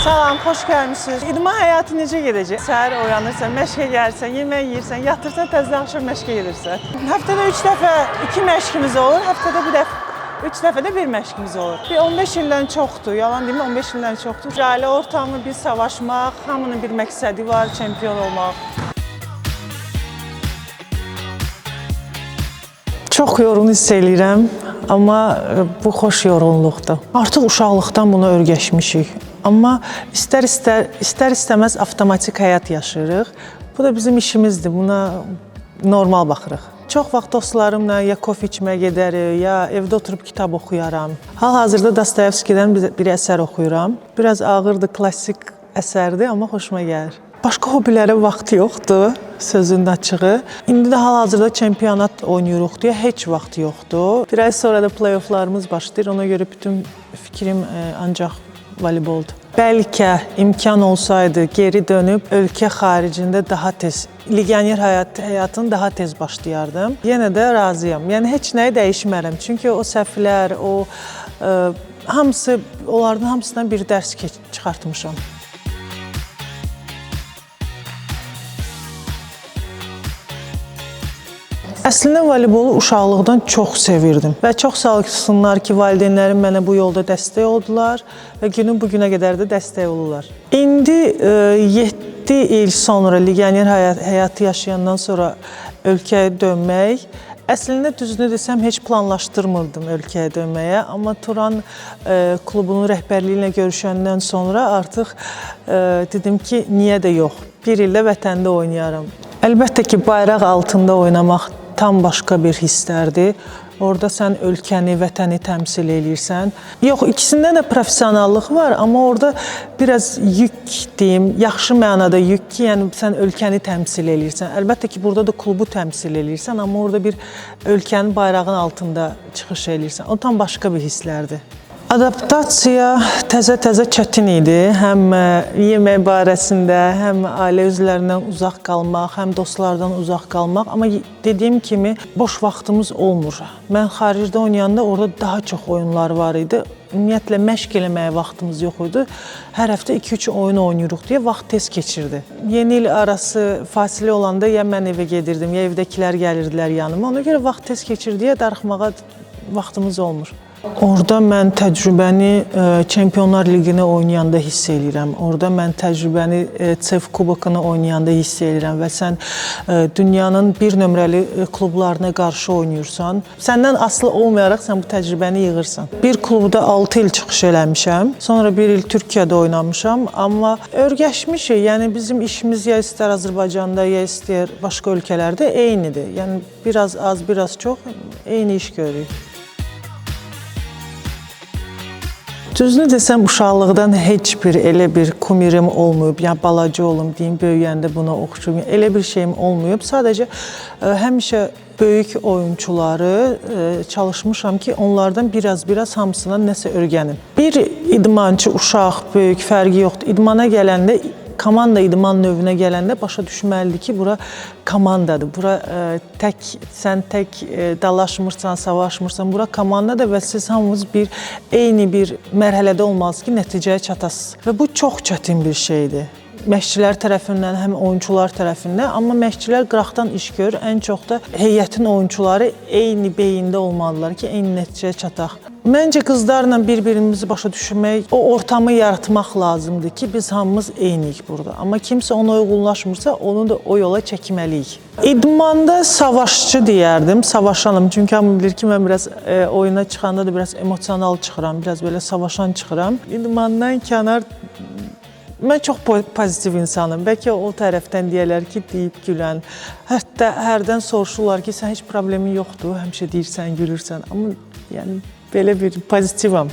Salam, xoş gəlmisiniz. İdman həyatı necə gedəcək? Səhər oyanırsan, məşqə gəlirsən, yemək yeyirsən, yatırsan, təzədən axşam məşqə gedirsən. Həftədə 3 dəfə 2 məşqimiz olur, həftədə 3 dəfə də 1 məşqimiz olur. Bir 15 ildən çoxdur, yalan deyim, 15 ildən çoxdur. Ailə ortamı, bir savaşmaq, hamının bir məqsədi var, çempion olmaq. Çox yorğun hiss eləyirəm, amma bu xoş yorğunluqdur. Artıq uşaqlıqdan bunu öyrəşmişik. Amma istər-istəməz avtomatik həyat yaşayırıq. Bu da bizim işimizdir, buna normal baxırıq. Çox vaxt dostlarımla ya kofe içməyə gedərik, ya evdə oturub kitab oxuyaram. Hal-hazırda Dostoyevskidən bir əsər oxuyuram. Biraz ağırdır, klassik əsərdir, amma xoşuma gəlir. Başqa hobilərə vaxt yoxdur, sözün açığı. İndi də hal-hazırda çempionat oynayırıq deyə heç vaxt yoxdur. Bir ay sonra da play-offlarımız başlayır, ona görə bütün fikrim ancaq voleyboldur. Bəlkə imkan olsaydı geri dönüb ölkə xaricində daha tez, legioner həyatını daha tez başlayardım. Yenə də razıyam. Yəni heç nəyi dəyişmərəm. Çünki o səhvlər, onlardan hamısından bir dərs çıxartmışam. Əslində voleybolu uşaqlıqdan çox sevirdim və çox sağ olsunlar ki, valideynlərim mənə bu yolda dəstək oldular və günün bu günə qədər də dəstək olurlar. İndi 7 il sonra legioner həyatı yaşayandan sonra ölkəyə dönmək, əslində düzünü desəm heç planlaşdırmırdım ölkəyə dönməyə, amma Turan klubunun rəhbərliyi ilə görüşəndən sonra artıq dedim ki, niyə də yox, bir ildə vətəndə oynayaram. Əlbəttə ki, bayraq altında oynamaq tam başqa bir hisslərdir. Orada sən ölkəni, vətəni təmsil edirsən. Yox, ikisində də professionallıq var, amma orada biraz yük deyim, yaxşı mənada yük ki, yəni sən ölkəni təmsil edirsən. Əlbəttə ki, burada da klubu təmsil edirsən, amma orada bir ölkənin bayrağının altında çıxış edirsən. O tam başqa bir hisslərdir. Adaptasiya təzə-təzə çətin idi. Həm yemək barəsində, həm ailə üzvlərindən uzaq qalmaq, həm dostlardan uzaq qalmaq. Amma dediyim kimi boş vaxtımız olmur. Mən xaricdə oynayanda orada daha çox oyunlar var idi. Ümumiyyətlə məşq eləməyə vaxtımız yox idi. Hər həftə 2-3 oyun oynayırıq deyə vaxt tez keçirdi. Yeni il arası fasilə olanda ya mən evə gedirdim, ya evdəkilər gəlirdilər yanıma. Ona görə vaxt tez keçirdiyə darıxmağa vaxtımız olmur. Orada mən təcrübəni Çempionlar Liqini oynayanda hiss edirəm. Orada mən təcrübəni CEF Kubokunu oynayanda hiss edirəm və sən dünyanın bir nömrəli klublarına qarşı oynayırsan. Səndən asılı olmayaraq sən bu təcrübəni yığırsan. Bir klubda 6 il çıxış eləmişəm. Sonra bir il Türkiyədə oynamışam. Amma öyrəşmişik. Yəni bizim işimiz ya istər Azərbaycanda, ya istər başqa ölkələrdə eynidir. Yəni biraz az, biraz çox eyni iş görürük. Düzünü desəm, uşaqlıqdan heç bir elə bir kumirim olmayıb, yəni balaca olum deyim, böyüyəndə buna oxşuyum, elə bir şeyim olmayıb. Sadəcə həmişə böyük oyunçuları çalışmışam ki, onlardan biraz hamısından nəsə öyrənim. Bir idmançı, uşaq, böyük fərqi yoxdur. İdmana gələndə, komanda idman növünə gələndə başa düşməlidir ki, bura komandadır. Bura sən tək dalaşmırsan, savaşmırsan. Bura komandadır və siz hamınız eyni bir mərhələdə olmalısınız ki, nəticəyə çatasınız. Və bu çox çətin bir şeydir. Məşqçilər tərəfindən, həm oyunçular tərəfindən. Amma məşqçilər qıraqdan iş görür. Ən çox da heyətin oyunçuları eyni beyində olmalılar ki, eyni nəticəyə çataq. Məncə qızlarla bir-birimizi başa düşmək, o ortamı yaratmaq lazımdır ki, biz hamımız eyniyik burada. Amma kimsə ona uyğunlaşmırsa, onu da o yola çəkməliyik. İdmanda savaşçı deyərdim, savaşanım. Çünki hamı bilir ki, mən biraz oyuna çıxanda da biraz emosional çıxıram, biraz belə savaşan çıxıram. İdmandan kənar mən çox pozitiv insanım. Bəlkə o tərəfdən deyərlər ki, deyib gülən. Hətta hərdən soruşurlar ki, sən heç problemin yoxdur, həmişə deyirsən, gülürsən. Amma yəni belə bir pozitivam.